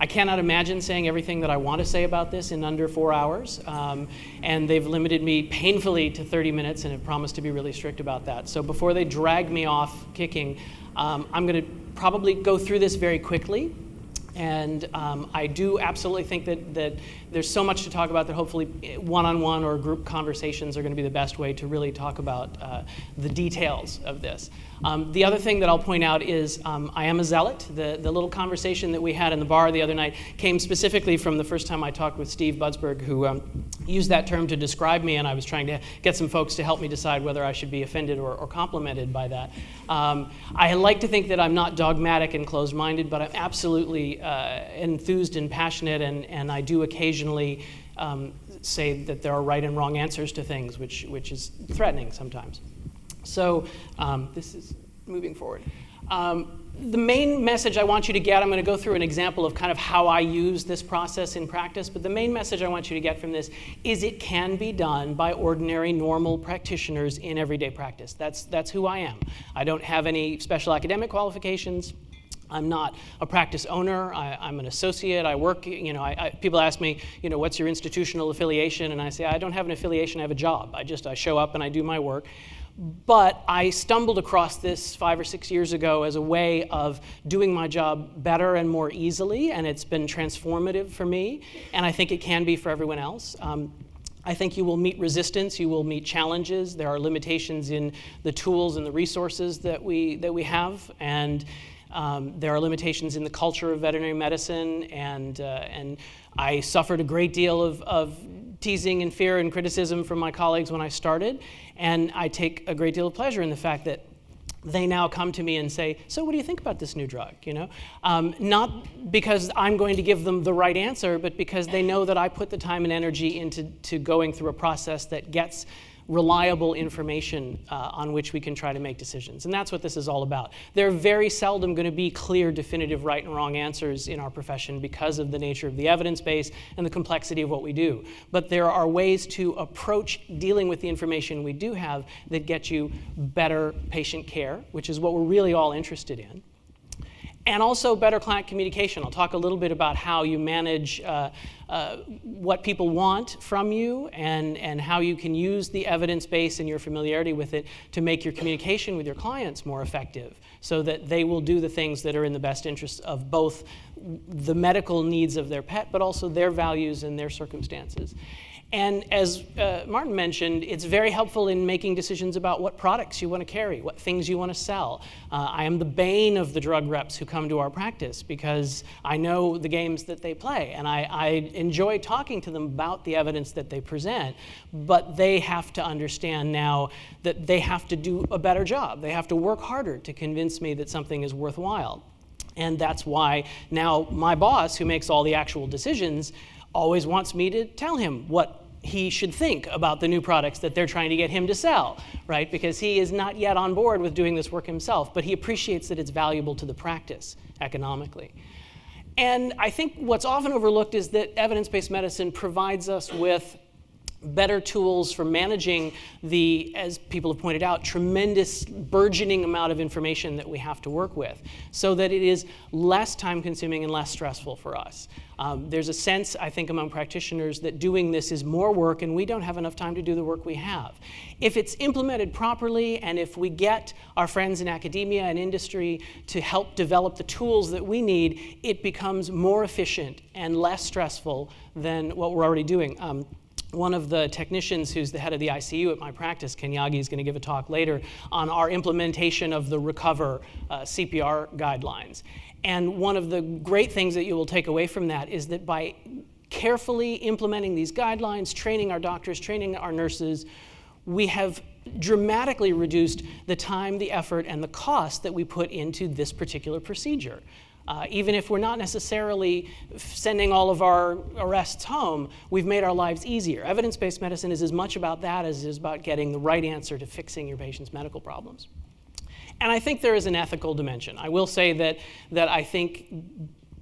I cannot imagine saying everything that I want to say about this in under 4 hours, and they've limited me painfully to 30 minutes and have promised to be really strict about that. So before they drag me off kicking, I'm going to probably go through this very quickly. And I do absolutely think that there's so much to talk about that hopefully one-on-one or group conversations are going to be the best way to really talk about the details of this. The other thing that I'll point out is I am a zealot. The little conversation that we had in the bar the other night came specifically from the first time I talked with Steve Budsberg, who used that term to describe me, and I was trying to get some folks to help me decide whether I should be offended or complimented by that. I like to think that I'm not dogmatic and closed-minded, but I'm absolutely enthused and passionate, and I do occasionally say that there are right and wrong answers to things, which is threatening sometimes. So this is moving forward. The main message I want you to get, I'm going to go through an example of kind of how I use this process in practice, but the main message I want you to get from this is it can be done by ordinary, normal practitioners in everyday practice. That's who I am. I don't have any special academic qualifications. I'm not a practice owner. I'm an associate. I work, people ask me, what's your institutional affiliation? And I say, I don't have an affiliation, I have a job. I show up and I do my work. But I stumbled across this 5 or 6 years ago as a way of doing my job better and more easily, and it's been transformative for me, and I think it can be for everyone else. I think you will meet resistance, you will meet challenges. There are limitations in the tools and the resources that we have, and there are limitations in the culture of veterinary medicine, and I suffered a great deal of teasing and fear and criticism from my colleagues when I started, and I take a great deal of pleasure in the fact that they now come to me and say, so what do you think about this new drug? Not because I'm going to give them the right answer, but because they know that I put the time and energy into going through a process that gets reliable information on which we can try to make decisions. And that's what this is all about. There are very seldom going to be clear, definitive right and wrong answers in our profession because of the nature of the evidence base and the complexity of what we do. But there are ways to approach dealing with the information we do have that get you better patient care, which is what we're really all interested in. And also better client communication. I'll talk a little bit about how you manage what people want from you and how you can use the evidence base and your familiarity with it to make your communication with your clients more effective so that they will do the things that are in the best interest of both the medical needs of their pet, but also their values and their circumstances. And as Martin mentioned, it's very helpful in making decisions about what products you want to carry, what things you want to sell. I am the bane of the drug reps who come to our practice because I know the games that they play, and I enjoy talking to them about the evidence that they present, but they have to understand now that they have to do a better job. They have to work harder to convince me that something is worthwhile. And that's why now my boss, who makes all the actual decisions, always wants me to tell him what he should think about the new products that they're trying to get him to sell, right? Because he is not yet on board with doing this work himself, but he appreciates that it's valuable to the practice economically. And I think what's often overlooked is that evidence-based medicine provides us with better tools for managing the, as people have pointed out, tremendous burgeoning amount of information that we have to work with so that it is less time-consuming and less stressful for us. There's a sense, I think, among practitioners that doing this is more work and we don't have enough time to do the work we have. If it's implemented properly and if we get our friends in academia and industry to help develop the tools that we need, it becomes more efficient and less stressful than what we're already doing. One of the technicians who's the head of the ICU at my practice, Kenyagi, is going to give a talk later on our implementation of the Recover CPR guidelines. And one of the great things that you will take away from that is that by carefully implementing these guidelines, training our doctors, training our nurses, we have dramatically reduced the time, the effort, and the cost that we put into this particular procedure. Even if we're not necessarily sending all of our arrests home, we've made our lives easier. Evidence-based medicine is as much about that as it is about getting the right answer to fixing your patient's medical problems. And I think there is an ethical dimension. I will say that I think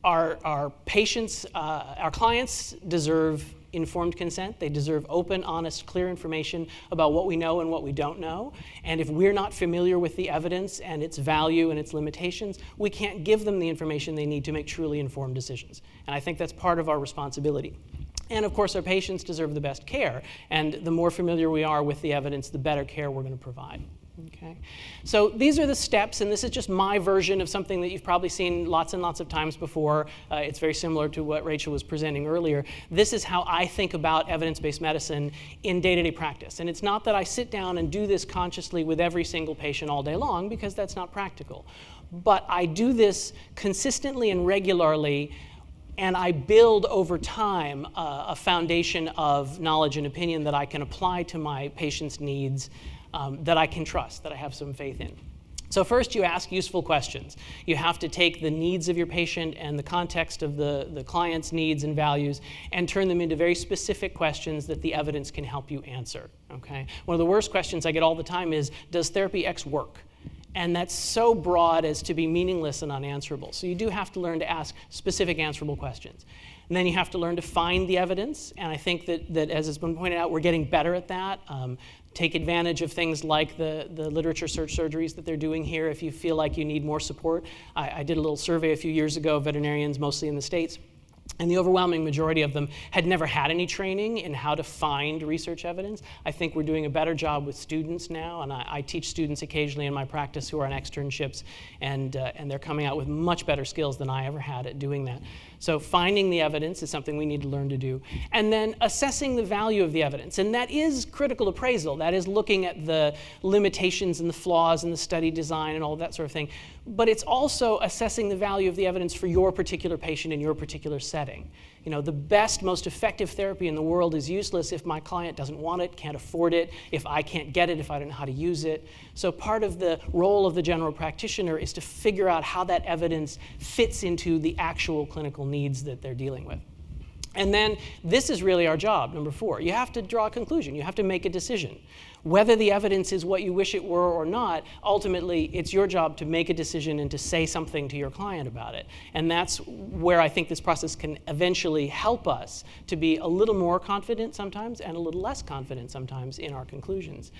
our patients, our clients deserve informed consent. They deserve open, honest, clear information about what we know and what we don't know. And if we're not familiar with the evidence and its value and its limitations, we can't give them the information they need to make truly informed decisions. And I think that's part of our responsibility. And of course, our patients deserve the best care. And the more familiar we are with the evidence, the better care we're going to provide. Okay. So these are the steps, and this is just my version of something that you've probably seen lots and lots of times before. It's very similar to what Rachel was presenting earlier. This is how I think about evidence-based medicine in day-to-day practice. And it's not that I sit down and do this consciously with every single patient all day long, because that's not practical. But I do this consistently and regularly, and I build over time a foundation of knowledge and opinion that I can apply to my patients' needs, that I can trust, that I have some faith in. So first, you ask useful questions. You have to take the needs of your patient and the context of the client's needs and values and turn them into very specific questions that the evidence can help you answer. Okay? One of the worst questions I get all the time is, does therapy X work? And that's so broad as to be meaningless and unanswerable. So you do have to learn to ask specific answerable questions. And then you have to learn to find the evidence. And I think that as has been pointed out, we're getting better at that. Take advantage of things like the literature search surgeries that they're doing here if you feel like you need more support. I did a little survey a few years ago of veterinarians, mostly in the States, and the overwhelming majority of them had never had any training in how to find research evidence. I think we're doing a better job with students now, and I teach students occasionally in my practice who are on externships, and they're coming out with much better skills than I ever had at doing that. So finding the evidence is something we need to learn to do. And then assessing the value of the evidence. And that is critical appraisal. That is looking at the limitations and the flaws in the study design and all of that sort of thing. But it's also assessing the value of the evidence for your particular patient in your particular setting. You know, the best, most effective therapy in the world is useless if my client doesn't want it, can't afford it, if I can't get it, if I don't know how to use it. So part of the role of the general practitioner is to figure out how that evidence fits into the actual clinical needs that they're dealing with. And then this is really our job, number 4. You have to draw a conclusion. You have to make a decision. Whether the evidence is what you wish it were or not, ultimately it's your job to make a decision and to say something to your client about it. And that's where I think this process can eventually help us to be a little more confident sometimes and a little less confident sometimes in our conclusions.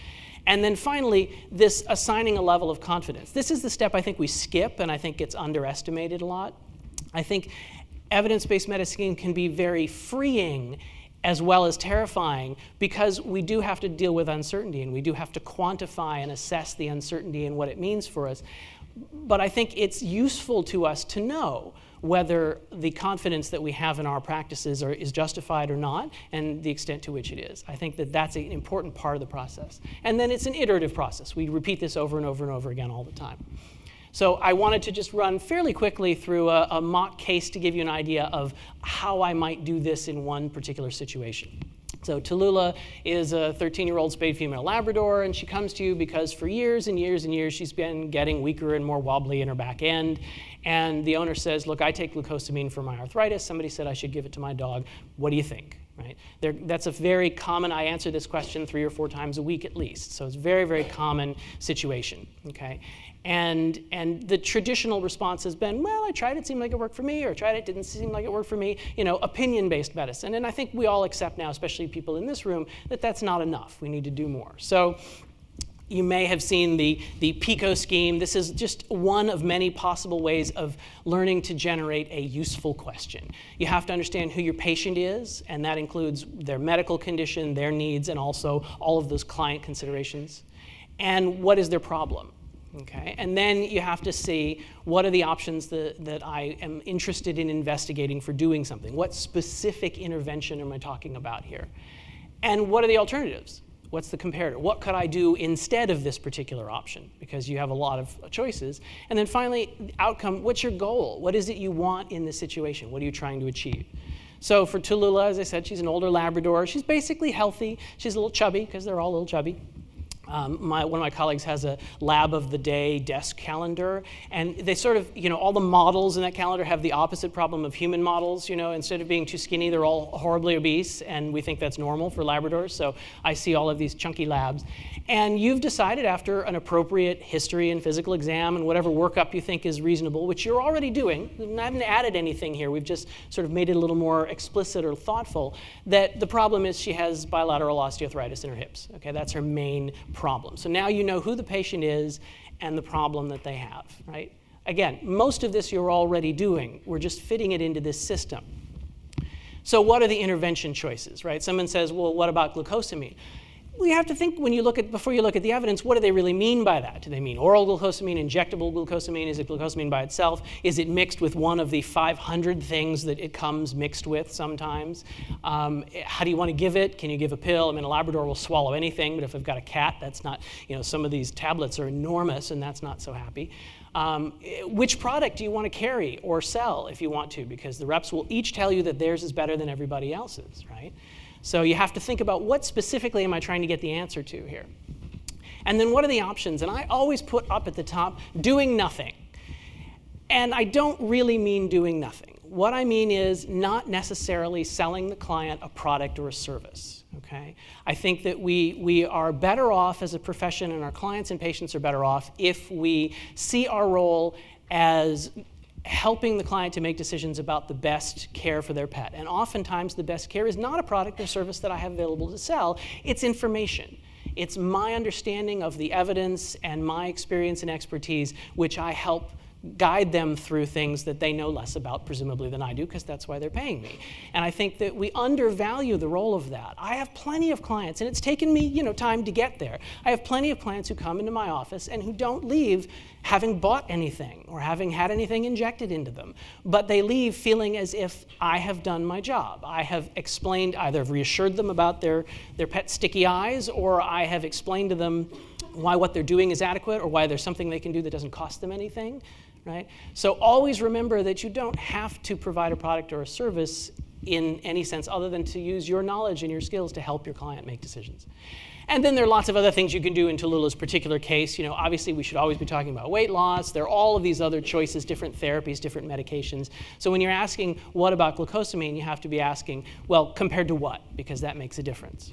And then finally, this assigning a level of confidence. This is the step I think we skip and I think gets underestimated a lot. I think evidence-based medicine can be very freeing as well as terrifying, because we do have to deal with uncertainty and we do have to quantify and assess the uncertainty and what it means for us. But I think it's useful to us to know whether the confidence that we have in our practices is justified or not, and the extent to which it is. I think that that's an important part of the process. And then it's an iterative process. We repeat this over and over and over again all the time. So I wanted to just run fairly quickly through a mock case to give you an idea of how I might do this in one particular situation. So Tallulah is a 13-year-old spayed female Labrador, and she comes to you because for years and years and years she's been getting weaker and more wobbly in her back end. And the owner says, look, I take glucosamine for my arthritis. Somebody said I should give it to my dog. What do you think? Right? That's a very common, I answer this question 3 or 4 times a week at least. So it's a very, very common situation. Okay? And the traditional response has been, well, I tried it, seemed like it worked for me, or I tried it, didn't seem like it worked for me. You know, opinion-based medicine. And I think we all accept now, especially people in this room, that that's not enough. We need to do more. So you may have seen the PICO scheme. This is just one of many possible ways of learning to generate a useful question. You have to understand who your patient is, and that includes their medical condition, their needs, and also all of those client considerations. And what is their problem? Okay, and then you have to see what are the options that I am interested in investigating for doing something. What specific intervention am I talking about here? And what are the alternatives? What's the comparator? What could I do instead of this particular option? Because you have a lot of choices. And then finally, outcome, what's your goal? What is it you want in this situation? What are you trying to achieve? So for Tallulah, as I said, she's an older Labrador. She's basically healthy. She's a little chubby, because they're all a little chubby. One of my colleagues has a lab of the day desk calendar, and they sort of, all the models in that calendar have the opposite problem of human models. Instead of being too skinny, they're all horribly obese, and we think that's normal for Labradors. So I see all of these chunky labs. And you've decided after an appropriate history and physical exam and whatever workup you think is reasonable, which you're already doing, we haven't added anything here, we've just sort of made it a little more explicit or thoughtful, that the problem is she has bilateral osteoarthritis in her hips. Okay, that's her main problem. So now you know who the patient is and the problem that they have, right? Again, most of this you're already doing. We're just fitting it into this system. So what are the intervention choices, right? Someone says, well, what about glucosamine? Well, you have to think before you look at the evidence, what do they really mean by that? Do they mean oral glucosamine, injectable glucosamine? Is it glucosamine by itself? Is it mixed with one of the 500 things that it comes mixed with sometimes? How do you want to give it? Can you give a pill? I mean, a Labrador will swallow anything, but if I've got a cat, that's not, some of these tablets are enormous, and that's not so happy. Which product do you want to carry or sell if you want to? Because the reps will each tell you that theirs is better than everybody else's, right? So you have to think about what specifically am I trying to get the answer to here? And then what are the options? And I always put up at the top, doing nothing. And I don't really mean doing nothing. What I mean is not necessarily selling the client a product or a service, okay? I think that we are better off as a profession, and our clients and patients are better off if we see our role as helping the client to make decisions about the best care for their pet. And oftentimes the best care is not a product or service that I have available to sell, it's information. It's my understanding of the evidence and my experience and expertise, which I help guide them through things that they know less about, presumably, than I do, because that's why they're paying me. And I think that we undervalue the role of that. I have plenty of clients, and it's taken me, time to get there. I have plenty of clients who come into my office and who don't leave having bought anything or having had anything injected into them, but they leave feeling as if I have done my job. I have explained, either reassured them about their pet sticky eyes, or I have explained to them why what they're doing is adequate, or why there's something they can do that doesn't cost them anything. Right? So always remember that you don't have to provide a product or a service in any sense other than to use your knowledge and your skills to help your client make decisions. And then there are lots of other things you can do in Tallulah's particular case. Obviously we should always be talking about weight loss. There are all of these other choices, different therapies, different medications. So when you're asking what about glucosamine, you have to be asking, well, compared to what? Because that makes a difference.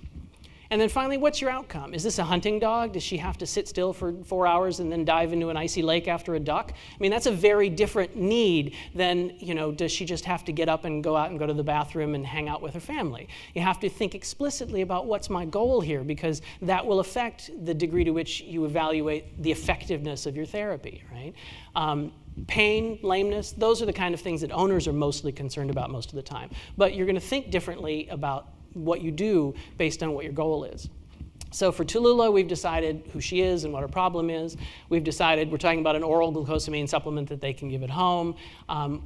And then finally, what's your outcome? Is this a hunting dog? Does she have to sit still for 4 hours and then dive into an icy lake after a duck? I mean, that's a very different need than, does she just have to get up and go out and go to the bathroom and hang out with her family? You have to think explicitly about what's my goal here, because that will affect the degree to which you evaluate the effectiveness of your therapy, right? Pain, lameness, those are the kind of things that owners are mostly concerned about most of the time. But you're going to think differently about what you do based on what your goal is. So for Tallulah, we've decided who she is and what her problem is. We've decided we're talking about an oral glucosamine supplement that they can give at home.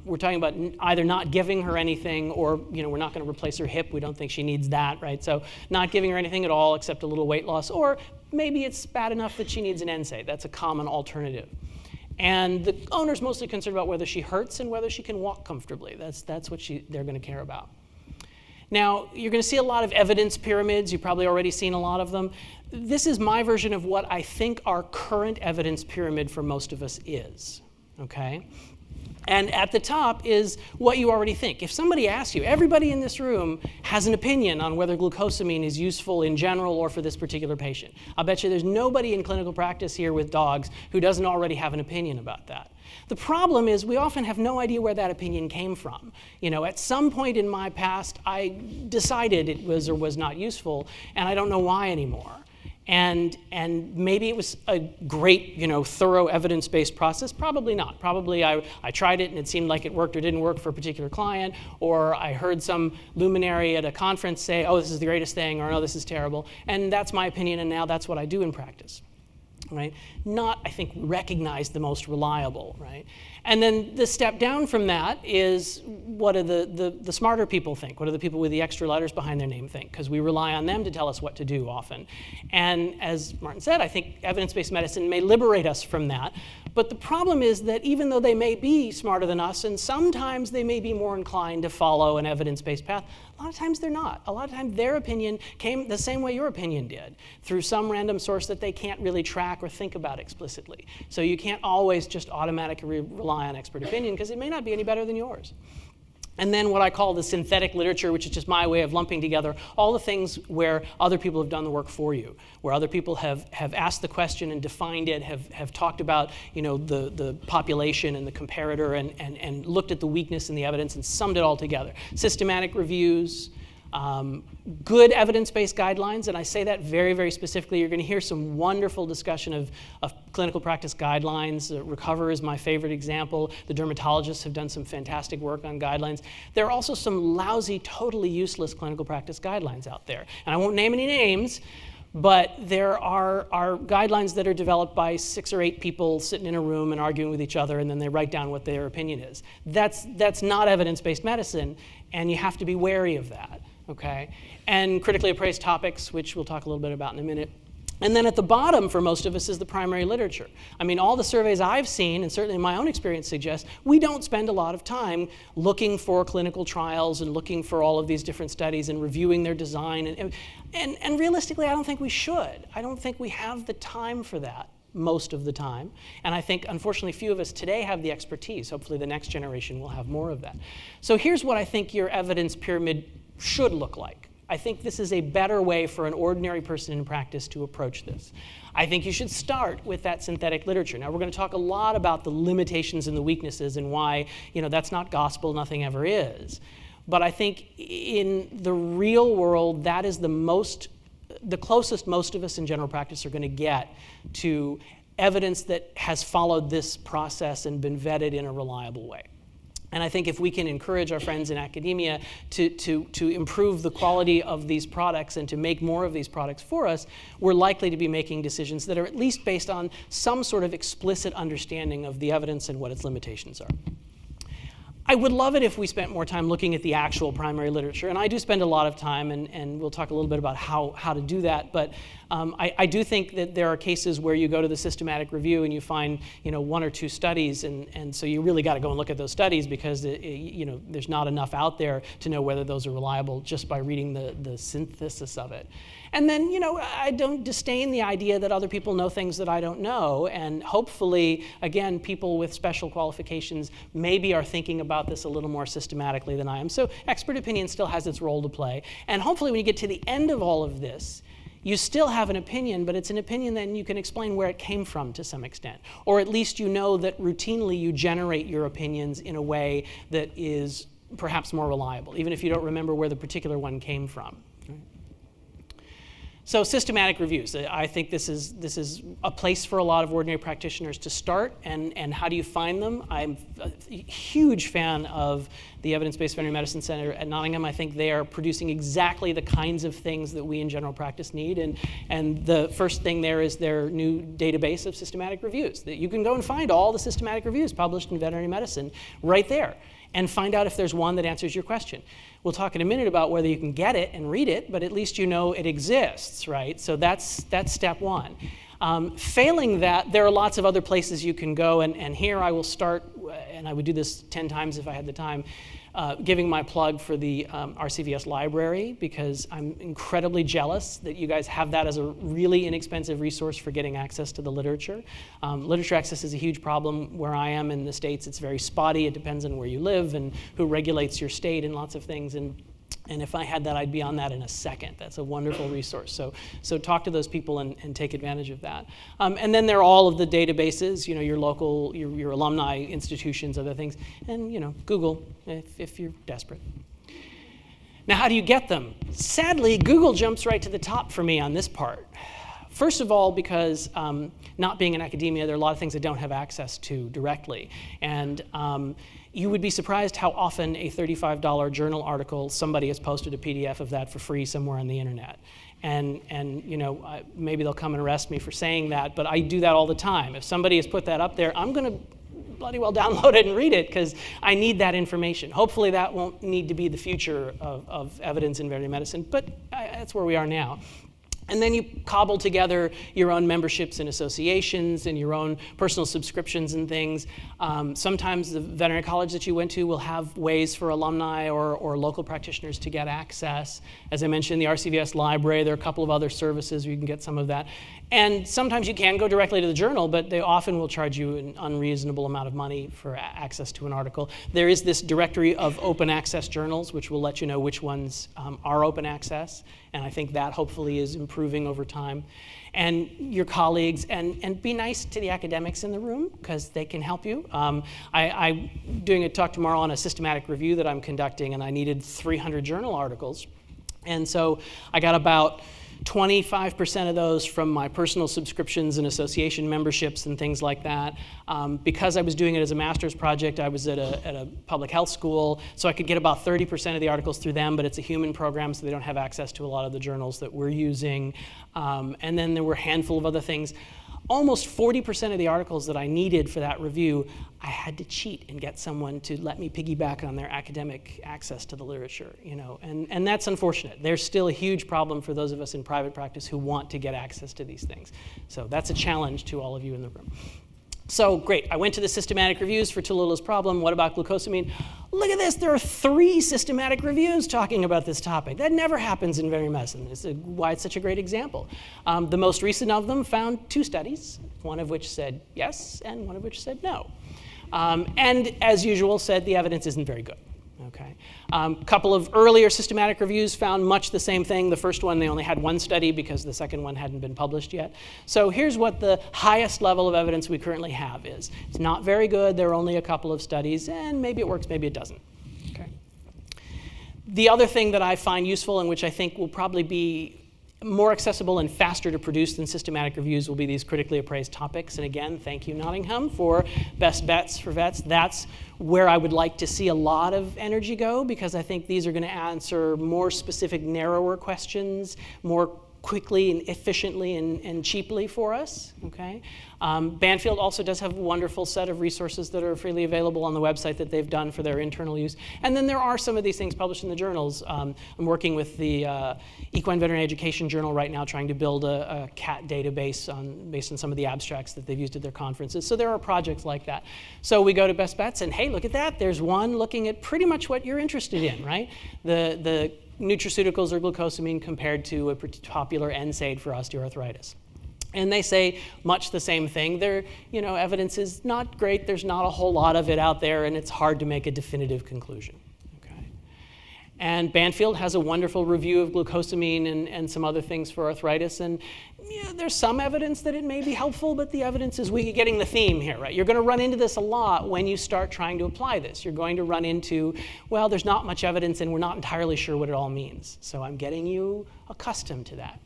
We're talking about either not giving her anything, or we're not going to replace her hip. We don't think she needs that, right? So not giving her anything at all except a little weight loss, or maybe it's bad enough that she needs an NSAID. That's a common alternative. And the owner's mostly concerned about whether she hurts and whether she can walk comfortably. That's what they're going to care about. Now, you're going to see a lot of evidence pyramids. You've probably already seen a lot of them. This is my version of what I think our current evidence pyramid for most of us is, okay? And at the top is what you already think. If somebody asks you, everybody in this room has an opinion on whether glucosamine is useful in general or for this particular patient. I'll bet you there's nobody in clinical practice here with dogs who doesn't already have an opinion about that. The problem is we often have no idea where that opinion came from. At some point in my past, I decided it was or was not useful, and I don't know why anymore. And maybe it was a great, thorough evidence-based process. Probably not. Probably I tried it and it seemed like it worked or didn't work for a particular client, or I heard some luminary at a conference say, oh, this is the greatest thing, or no, this is terrible. And that's my opinion, and now that's what I do in practice. Right? I think, recognize the most reliable, right? And then the step down from that is, what do the smarter people think? What do the people with the extra letters behind their name think? Because we rely on them to tell us what to do often. And as Martin said, I think evidence-based medicine may liberate us from that. But the problem is that even though they may be smarter than us, and sometimes they may be more inclined to follow an evidence-based path, a lot of times they're not. A lot of times their opinion came the same way your opinion did, through some random source that they can't really track or think about explicitly. So you can't always just automatically rely on expert opinion, because it may not be any better than yours. And then what I call the synthetic literature, which is just my way of lumping together all the things where other people have done the work for you, where other people have asked the question and defined it, have talked about, you know, the population and the comparator, and looked at the weakness in the evidence and summed it all together. Systematic reviews, good evidence-based guidelines, and I say that very, very specifically. You're going to hear some wonderful discussion of clinical practice guidelines. Recover is my favorite example. The dermatologists have done some fantastic work on guidelines. There are also some lousy, totally useless clinical practice guidelines out there. And I won't name any names, but there are guidelines that are developed by 6 or 8 people sitting in a room and arguing with each other, and then they write down what their opinion is. That's not evidence-based medicine, and you have to be wary of that. Okay, and critically appraised topics, which we'll talk a little bit about in a minute. And then at the bottom for most of us is the primary literature. I mean, all the surveys I've seen, and certainly my own experience suggests, we don't spend a lot of time looking for clinical trials and looking for all of these different studies and reviewing their design. And realistically, I don't think we should. I don't think we have the time for that most of the time. And I think, unfortunately, few of us today have the expertise. Hopefully the next generation will have more of that. So here's what I think your evidence pyramid should look like. I think this is a better way for an ordinary person in practice to approach this. I think you should start with that synthetic literature. Now, we're going to talk a lot about the limitations and the weaknesses and why, you know, that's not gospel, nothing ever is. But I think in the real world, that is the closest most of us in general practice are going to get to evidence that has followed this process and been vetted in a reliable way. And I think if we can encourage our friends in academia to improve the quality of these products and to make more of these products for us, we're likely to be making decisions that are at least based on some sort of explicit understanding of the evidence and what its limitations are. I would love it if we spent more time looking at the actual primary literature, and I do spend a lot of time, and we'll talk a little bit about how to do that, but I do think that there are cases where you go to the systematic review and you find, you know, 1 or 2 studies, and so you really got to go and look at those studies, because you know, there's not enough out there to know whether those are reliable just by reading the synthesis of it. And then, you know, I don't disdain the idea that other people know things that I don't know, and hopefully, again, people with special qualifications maybe are thinking about this a little more systematically than I am. So expert opinion still has its role to play. And hopefully when you get to the end of all of this, you still have an opinion, but it's an opinion that you can explain where it came from to some extent. Or at least you know that routinely you generate your opinions in a way that is perhaps more reliable, even if you don't remember where the particular one came from. So systematic reviews. I think this is a place for a lot of ordinary practitioners to start, and how do you find them? I'm a huge fan of the Evidence-Based Veterinary Medicine Center at Nottingham. I think they are producing exactly the kinds of things that we in general practice need, and the first thing there is their new database of systematic reviews. That you can go and find all the systematic reviews published in veterinary medicine right there, and find out if there's one that answers your question. We'll talk in a minute about whether you can get it and read it, but at least you know it exists, right? So that's step one. Failing that, there are lots of other places you can go, and here I will start, and I would do this 10 times if I had the time, giving my plug for the RCVS library, because I'm incredibly jealous that you guys have that as a really inexpensive resource for getting access to the literature. Literature access is a huge problem where I am in the States. It's very spotty. It depends on where you live and who regulates your state and lots of things. And if I had that, I'd be on that in a second. That's a wonderful resource. So talk to those people and take advantage of that. And then there are all of the databases, you know, your local, your alumni institutions, other things. And, you know, Google if you're desperate. Now, how do you get them? Sadly, Google jumps right to the top for me on this part. First of all, because not being in academia, there are a lot of things I don't have access to directly. And you would be surprised how often a $35 journal article, somebody has posted a PDF of that for free somewhere on the internet. And you know, maybe they'll come and arrest me for saying that, but I do that all the time. If somebody has put that up there, I'm going to bloody well download it and read it because I need that information. Hopefully that won't need to be the future of evidence in veterinary medicine, but that's where we are now. And then you cobble together your own memberships and associations and your own personal subscriptions and things. Sometimes the veterinary college that you went to will have ways for alumni or local practitioners to get access. As I mentioned, the RCVS library, there are a couple of other services where you can get some of that. And sometimes you can go directly to the journal, but they often will charge you an unreasonable amount of money for access to an article. There is this directory of open access journals, which will let you know which ones are open access. And I think that hopefully is improving over time. And your colleagues, and be nice to the academics in the room, because they can help you. I'm doing a talk tomorrow on a systematic review that I'm conducting, and I needed 300 journal articles. And so I got about 25% of those from my personal subscriptions and association memberships and things like that. Because I was doing it as a master's project, I was at a public health school, so I could get about 30% of the articles through them, but it's a human program, so they don't have access to a lot of the journals that we're using. And then there were a handful of other things. Almost 40% of the articles that I needed for that review, I had to cheat and get someone to let me piggyback on their academic access to the literature, you know, and that's unfortunate. There's still a huge problem for those of us in private practice who want to get access to these things. So that's a challenge to all of you in the room. So great, I went to the systematic reviews for Tallulah's problem. What about glucosamine? Look at this, there are 3 systematic reviews talking about this topic. That never happens in veterinary medicine. It's why it's such a great example. The most recent of them found 2 studies, one of which said yes and one of which said no. And as usual said, the evidence isn't very good. Okay. Couple of earlier systematic reviews found much the same thing. The first one, they only had 1 study because the second one hadn't been published yet. So here's what the highest level of evidence we currently have is. It's not very good. There are only a couple of studies, and maybe it works, maybe it doesn't. Okay. The other thing that I find useful and which I think will probably be more accessible and faster to produce than systematic reviews will be these critically appraised topics. And again, thank you, Nottingham, for best bets for vets. That's where I would like to see a lot of energy go, because I think these are going to answer more specific, narrower questions more quickly and efficiently and cheaply for us. Okay. Banfield also does have a wonderful set of resources that are freely available on the website that they've done for their internal use. And then there are some of these things published in the journals. I'm working with the Equine Veterinary Education Journal right now, trying to build a cat database based on some of the abstracts that they've used at their conferences. So there are projects like that. So we go to Best Bets, and hey, look at that. There's one looking at pretty much what you're interested in, right? The nutraceuticals or glucosamine compared to a popular NSAID for osteoarthritis. And they say much the same thing. Their evidence is not great. There's not a whole lot of it out there, and it's hard to make a definitive conclusion. Okay. And Banfield has a wonderful review of glucosamine and some other things for arthritis. And there's some evidence that it may be helpful, but the evidence is we're getting the theme here, right? You're going to run into this a lot when you start trying to apply this. You're going to run into, well, there's not much evidence, and we're not entirely sure what it all means. So I'm getting you accustomed to that.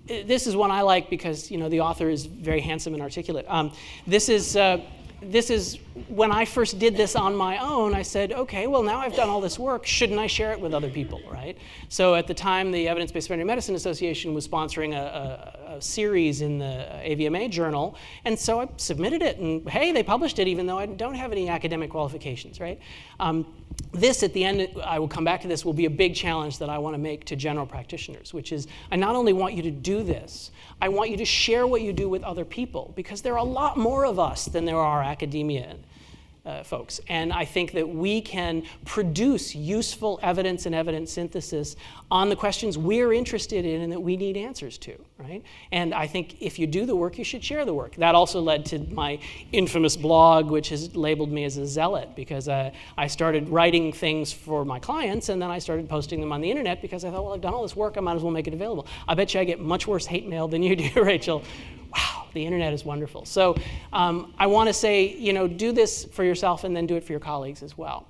This is one I like because the author is very handsome and articulate. This is when I first did this on my own. I said, okay, well, now I've done all this work. Shouldn't I share it with other people, right? So at the time, the Evidence-Based Veterinary Medicine Association was sponsoring a series in the AVMA journal, and so I submitted it, and hey, they published it even though I don't have any academic qualifications, right? This, at the end, I will come back to this, will be a big challenge that I want to make to general practitioners, which is I not only want you to do this, I want you to share what you do with other people, because there are a lot more of us than there are academia folks. And I think that we can produce useful evidence and evidence synthesis on the questions we're interested in and that we need answers to, right? And I think if you do the work, you should share the work. That also led to my infamous blog, which has labeled me as a zealot, because I started writing things for my clients, and then I started posting them on the internet because I thought, well, I've done all this work, I might as well make it available. I bet you I get much worse hate mail than you do, Rachel. Wow, the internet is wonderful. So I want to say, do this for yourself and then do it for your colleagues as well.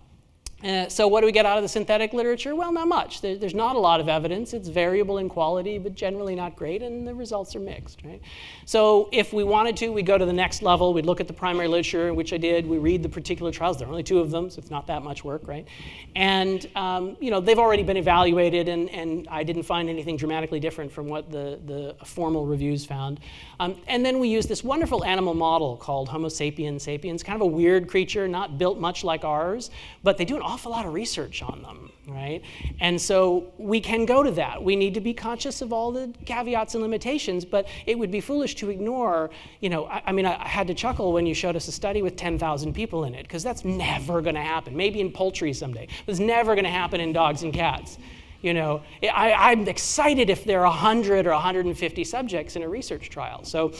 So what do we get out of the synthetic literature? Well, not much. There's not a lot of evidence. It's variable in quality, but generally not great, and the results are mixed, right? So if we wanted to, we'd go to the next level. We'd look at the primary literature, which I did. We read the particular trials. There are only 2 of them, so it's not that much work, right? And they've already been evaluated, and I didn't find anything dramatically different from what the formal reviews found. And then we used this wonderful animal model called Homo sapiens sapiens, kind of a weird creature, not built much like ours, but they do an awful lot of research on them, right? And so we can go to that. We need to be conscious of all the caveats and limitations, but it would be foolish to ignore, I had to chuckle when you showed us a study with 10,000 people in it, because that's never going to happen. Maybe in poultry someday, but it's never going to happen in dogs and cats. I'm excited if there are 100 or 150 subjects in a research trial. So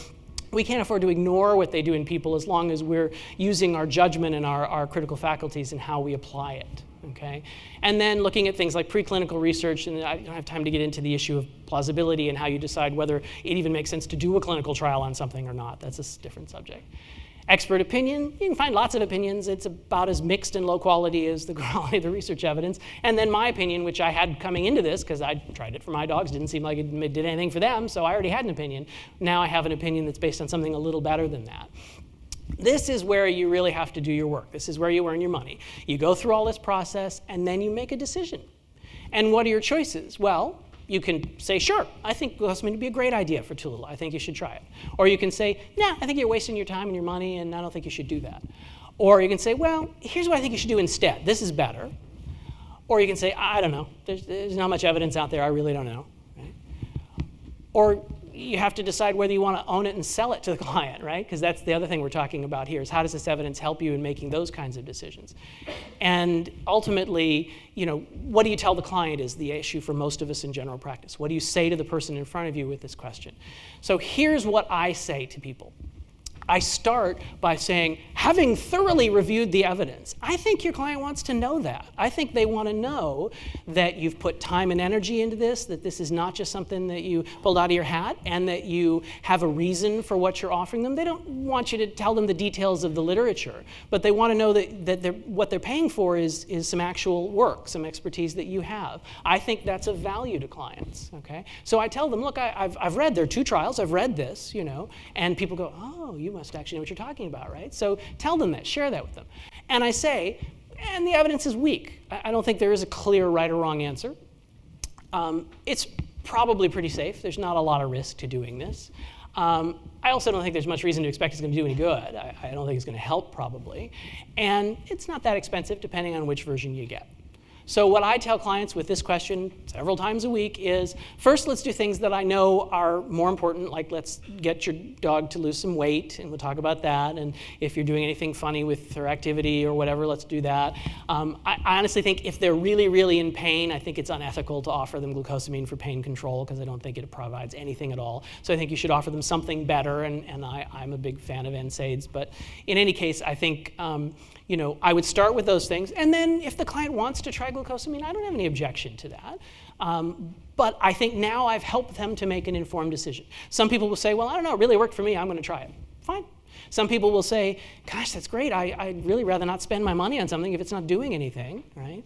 we can't afford to ignore what they do in people as long as we're using our judgment and our critical faculties and how we apply it, okay? And then looking at things like preclinical research, and I don't have time to get into the issue of plausibility and how you decide whether it even makes sense to do a clinical trial on something or not. That's a different subject. Expert opinion, you can find lots of opinions. It's about as mixed and low quality as the quality of the research evidence. And then my opinion, which I had coming into this, because I tried it for my dogs, didn't seem like it did anything for them, so I already had an opinion. Now I have an opinion that's based on something a little better than that. This is where you really have to do your work. This is where you earn your money. You go through all this process, and then you make a decision. And what are your choices? Well, you can say, sure, I think glucosamine would be a great idea for Tallulah. I think you should try it. Or you can say, nah, I think you're wasting your time and your money, and I don't think you should do that. Or you can say, well, here's what I think you should do instead. This is better. Or you can say, I don't know. There's not much evidence out there. I really don't know. Right? Or you have to decide whether you want to own it and sell it to the client, right? Because that's the other thing we're talking about here, is how does this evidence help you in making those kinds of decisions? And ultimately, what do you tell the client is the issue for most of us in general practice. What do you say to the person in front of you with this question? So here's what I say to people. I start by saying, having thoroughly reviewed the evidence, I think your client wants to know that. I think they want to know that you've put time and energy into this, that this is not just something that you pulled out of your hat, and that you have a reason for what you're offering them. They don't want you to tell them the details of the literature, but they want to know that what they're paying for is some actual work, some expertise that you have. I think that's of value to clients, okay? So I tell them, look, I've read, there are 2 trials, I've read this, and people go, oh, you must actually know what you're talking about, right? So tell them that, share that with them. And I say, and the evidence is weak. I don't think there is a clear right or wrong answer. It's probably pretty safe. There's not a lot of risk to doing this. I also don't think there's much reason to expect it's going to do any good. I don't think it's going to help, probably. And it's not that expensive, depending on which version you get. So what I tell clients with this question several times a week is, first, let's do things that I know are more important, like let's get your dog to lose some weight, and we'll talk about that. And if you're doing anything funny with her activity or whatever, let's do that. I honestly think if they're really, really in pain, I think it's unethical to offer them glucosamine for pain control, because I don't think it provides anything at all. So I think you should offer them something better, and I'm a big fan of NSAIDs. But in any case, I think I would start with those things, and then if the client wants to try glucosamine, I don't have any objection to that. But I think now I've helped them to make an informed decision. Some people will say, well, I don't know, it really worked for me, I'm going to try it. Fine. Some people will say, gosh, that's great, I'd really rather not spend my money on something if it's not doing anything, right?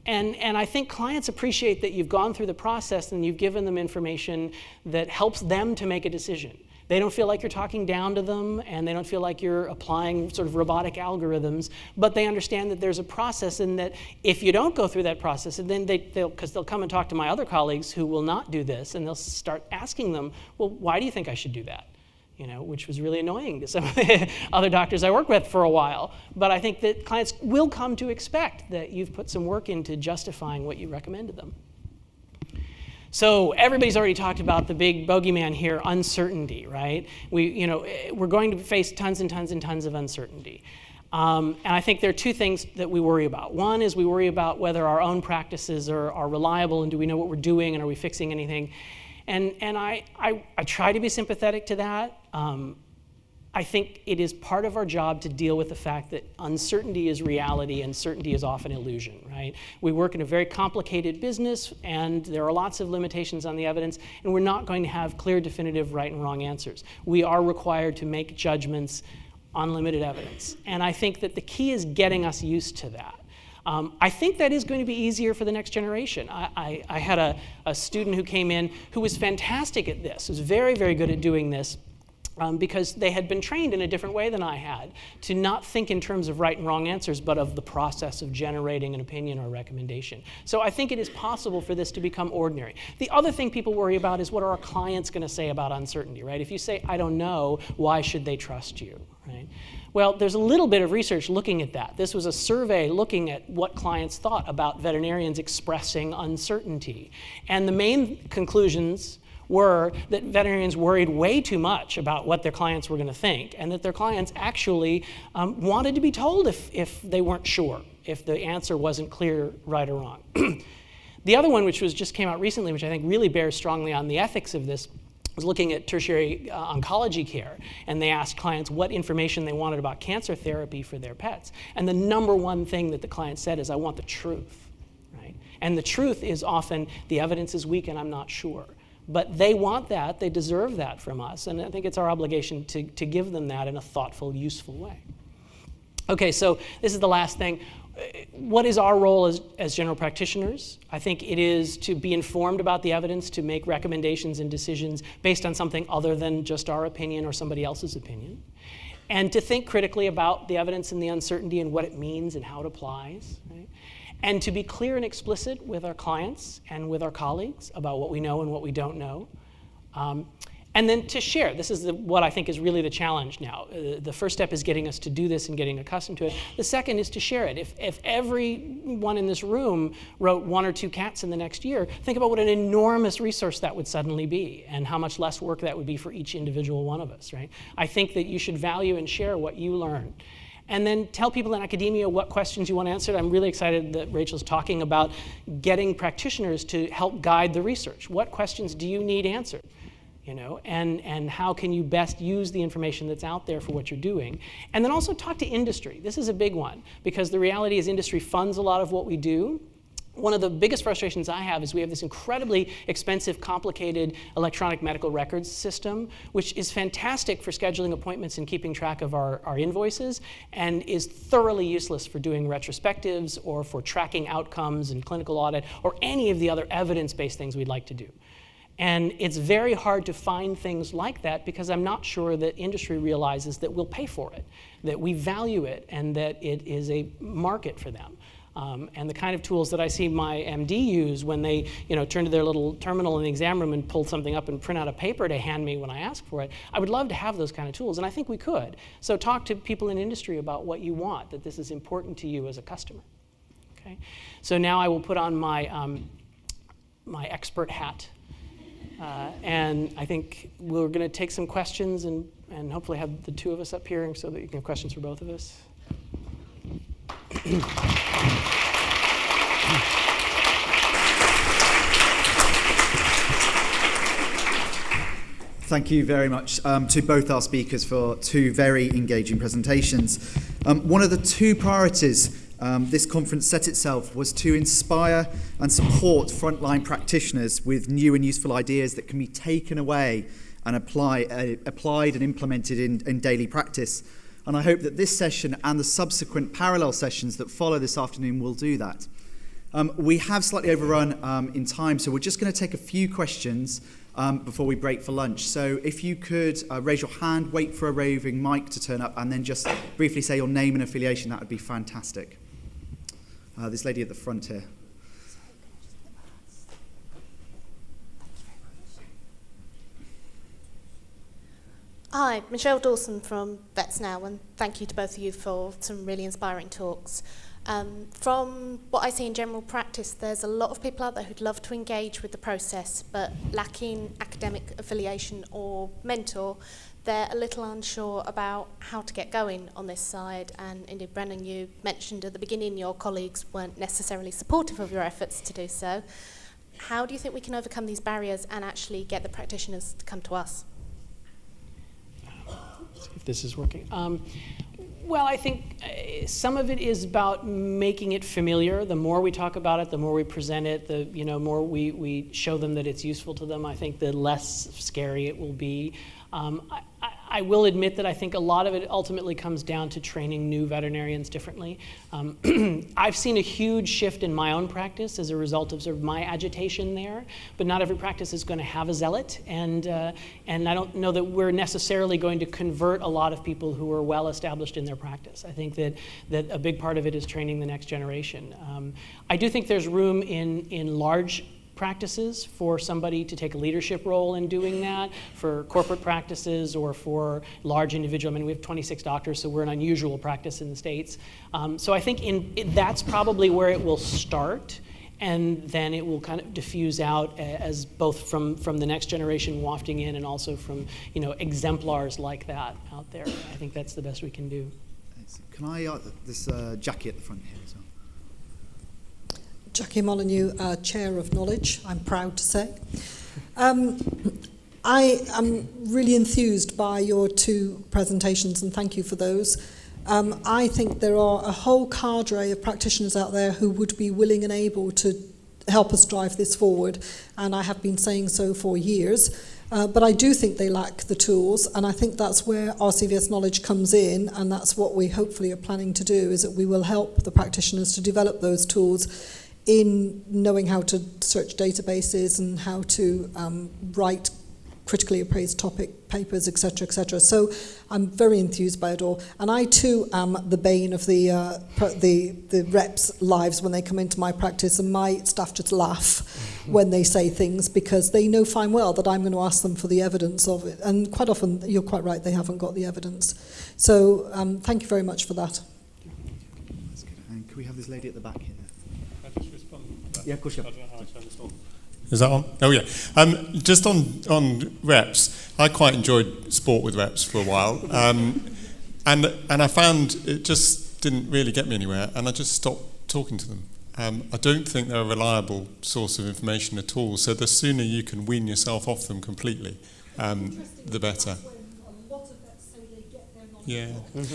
And I think clients appreciate that you've gone through the process and you've given them information that helps them to make a decision. They don't feel like you're talking down to them, and they don't feel like you're applying sort of robotic algorithms, but they understand that there's a process, and that if you don't go through that process, and then because they'll come and talk to my other colleagues who will not do this, and they'll start asking them, well, why do you think I should do that? Which was really annoying to some of the other doctors I worked with for a while. But I think that clients will come to expect that you've put some work into justifying what you recommended them. So everybody's already talked about the big bogeyman here, uncertainty, right? We're going to face tons and tons and tons of uncertainty. And I think there are 2 things that we worry about. One is we worry about whether our own practices are reliable, and do we know what we're doing, and are we fixing anything? And I try to be sympathetic to that. I think it is part of our job to deal with the fact that uncertainty is reality and certainty is often illusion, right? We work in a very complicated business, and there are lots of limitations on the evidence, and we're not going to have clear, definitive right and wrong answers. We are required to make judgments on limited evidence. And I think that the key is getting us used to that. I think that is going to be easier for the next generation. I had a student who came in who was fantastic at this, was very, very good at doing this, because they had been trained in a different way than I had, to not think in terms of right and wrong answers, but of the process of generating an opinion or a recommendation. So I think it is possible for this to become ordinary. The other thing people worry about is, what are our clients going to say about uncertainty, right? If you say, I don't know, why should they trust you, right? Well, there's a little bit of research looking at that. This was a survey looking at what clients thought about veterinarians expressing uncertainty. And the main conclusions were that veterinarians worried way too much about what their clients were going to think, and that their clients actually wanted to be told if they weren't sure, if the answer wasn't clear, right or wrong. The other one, which just came out recently, which I think really bears strongly on the ethics of this, was looking at tertiary oncology care, and they asked clients what information they wanted about cancer therapy for their pets. And the number one thing that the client said is, I want the truth, right? And the truth is often, the evidence is weak and I'm not sure. But they want that, they deserve that from us, and I think it's our obligation to give them that in a thoughtful, useful way. Okay, so this is the last thing. What is our role as general practitioners? I think it is to be informed about the evidence, to make recommendations and decisions based on something other than just our opinion or somebody else's opinion, and to think critically about the evidence and the uncertainty and what it means and how it applies, right? And to be clear and explicit with our clients and with our colleagues about what we know and what we don't know. And then to share. This is what I think is really the challenge now. The first step is getting us to do this and getting accustomed to it. The second is to share it. If everyone in this room wrote 1 or 2 cats in the next year, think about what an enormous resource that would suddenly be, and how much less work that would be for each individual one of us, right? I think that you should value and share what you learn. And then tell people in academia what questions you want answered. I'm really excited that Rachel's talking about getting practitioners to help guide the research. What questions do you need answered? You know, and how can you best use the information that's out there for what you're doing? And then also talk to industry. This is a big one, because the reality is industry funds a lot of what we do. One of the biggest frustrations I have is we have this incredibly expensive, complicated electronic medical records system, which is fantastic for scheduling appointments and keeping track of our invoices, and is thoroughly useless for doing retrospectives or for tracking outcomes and clinical audit or any of the other evidence-based things we'd like to do. And it's very hard to find things like that, because I'm not sure that industry realizes that we'll pay for it, that we value it, and that it is a market for them. And the kind of tools that I see my MD use when they turn to their little terminal in the exam room and pull something up and print out a paper to hand me when I ask for it, I would love to have those kind of tools, and I think we could. So talk to people in industry about what you want, that this is important to you as a customer. Okay? So now I will put on my, my expert hat. And I think we're going to take some questions and hopefully have the two of us up here so that you can have questions for both of us. Thank you very much to both our speakers for 2 very engaging presentations. One of the 2 priorities this conference set itself was to inspire and support frontline practitioners with new and useful ideas that can be taken away and applied and implemented in daily practice. And I hope that this session and the subsequent parallel sessions that follow this afternoon will do that. We have slightly overrun in time, so we're just going to take a few questions before we break for lunch. So if you could raise your hand, wait for a roving mic to turn up, and then just briefly say your name and affiliation, that would be fantastic. This lady at the front here. Hi, Michelle Dawson from Vets Now, and thank you to both of you for some really inspiring talks. From what I see in general practice, there's a lot of people out there who'd love to engage with the process, but lacking academic affiliation or mentor, they're a little unsure about how to get going on this side. And indeed, Brennen, you mentioned at the beginning your colleagues weren't necessarily supportive of your efforts to do so. How do you think we can overcome these barriers and actually get the practitioners to come to us? See if this is working. Well, I think some of it is about making it familiar. The more we talk about it, the more we present it, the more we show them that it's useful to them, I think the less scary it will be. I will admit that I think a lot of it ultimately comes down to training new veterinarians differently. I've seen a huge shift in my own practice as a result of sort of my agitation there, but not every practice is going to have a zealot, and I don't know that we're necessarily going to convert a lot of people who are well established in their practice. I think that a big part of it is training the next generation. I do think there's room in large practices for somebody to take a leadership role in doing that, for corporate practices or for large individual. I mean, we have 26 doctors, so we're an unusual practice in the States. So I think that's probably where it will start, and then it will kind of diffuse out as both from the next generation wafting in and also from exemplars like that out there. I think that's the best we can do. Can I, this Jackie at the front here as well. Jackie Molyneux, Chair of Knowledge, I'm proud to say. I am really enthused by your two presentations, and thank you for those. I think there are a whole cadre of practitioners out there who would be willing and able to help us drive this forward, and I have been saying so for years. But I do think they lack the tools, and I think that's where RCVS Knowledge comes in, and that's what we hopefully are planning to do, is that we will help the practitioners to develop those tools in knowing how to search databases and how to write critically appraised topic papers, etc., etc. So I'm very enthused by it all, and I too am the bane of the reps' lives when they come into my practice, and my staff just laugh when they say things because they know fine well that I'm going to ask them for the evidence of it, and quite often you're quite right, they haven't got the evidence. So thank you very much for that. That's good. And can we have this lady at the back here? Yeah, of course you I don't know how to turn this on. Is that on? Oh, yeah. Just on reps, I quite enjoyed sport with reps for a while. And I found it just didn't really get me anywhere, and I just stopped talking to them. I don't think they're a reliable source of information at all, so the sooner you can wean yourself off them completely, the better. Yeah,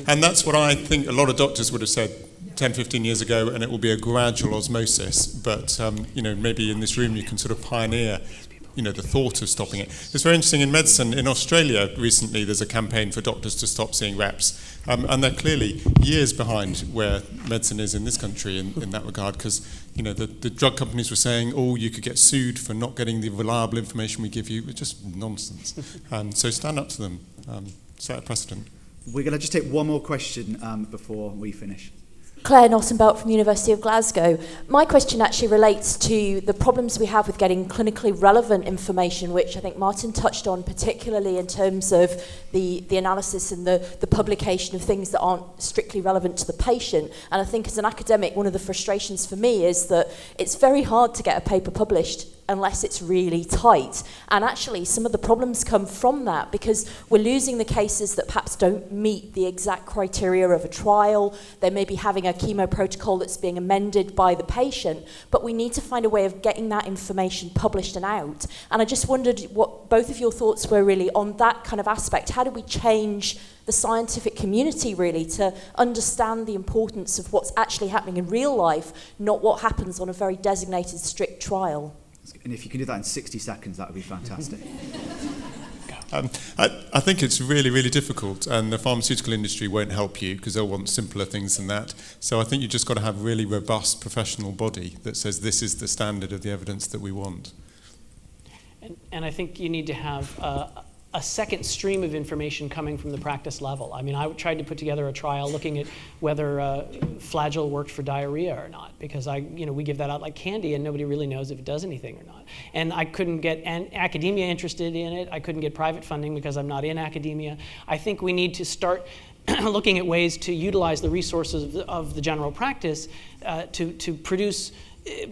and that's what I think a lot of doctors would have said 10, 15 years ago, and it will be a gradual osmosis. But, maybe in this room you can sort of pioneer, the thought of stopping it. It's very interesting in medicine. In Australia recently, there's a campaign for doctors to stop seeing reps. And they're clearly years behind where medicine is in this country in that regard, because, the drug companies were saying, you could get sued for not getting the reliable information we give you. It's just nonsense. So stand up to them, set a precedent. We're going to just take one more question before we finish. Claire Nossenbelt from the University of Glasgow. My question actually relates to the problems we have with getting clinically relevant information, which I think Martin touched on, particularly in terms of the analysis and the publication of things that aren't strictly relevant to the patient. And I think as an academic, one of the frustrations for me is that it's very hard to get a paper published unless it's really tight. And actually, some of the problems come from that because we're losing the cases that perhaps don't meet the exact criteria of a trial. They may be having a chemo protocol that's being amended by the patient, but we need to find a way of getting that information published and out. And I just wondered what both of your thoughts were really on that kind of aspect. How do we change the scientific community really to understand the importance of what's actually happening in real life, not what happens on a very designated strict trial? And if you can do that in 60 seconds, that would be fantastic. I think it's really, really difficult, and the pharmaceutical industry won't help you because they'll want simpler things than that. So I think you've just got to have a really robust professional body that says this is the standard of the evidence that we want. And I think you need to have a second stream of information coming from the practice level. I mean, I tried to put together a trial looking at whether Flagyl worked for diarrhea or not, because we give that out like candy and nobody really knows if it does anything or not. And I couldn't get academia interested in it. I couldn't get private funding because I'm not in academia. I think we need to start looking at ways to utilize the resources of the general practice to produce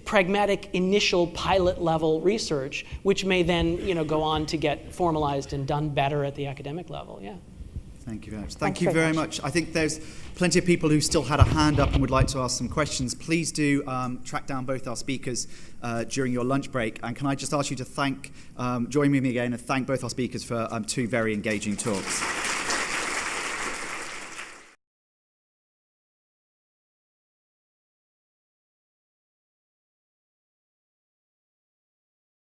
pragmatic initial pilot level research, which may then go on to get formalized and done better at the academic level. Yeah. Thank you very much. Thank you very much. I think there's plenty of people who still had a hand up and would like to ask some questions. Please do track down both our speakers during your lunch break. And can I just ask you to join me again and thank both our speakers for two very engaging talks.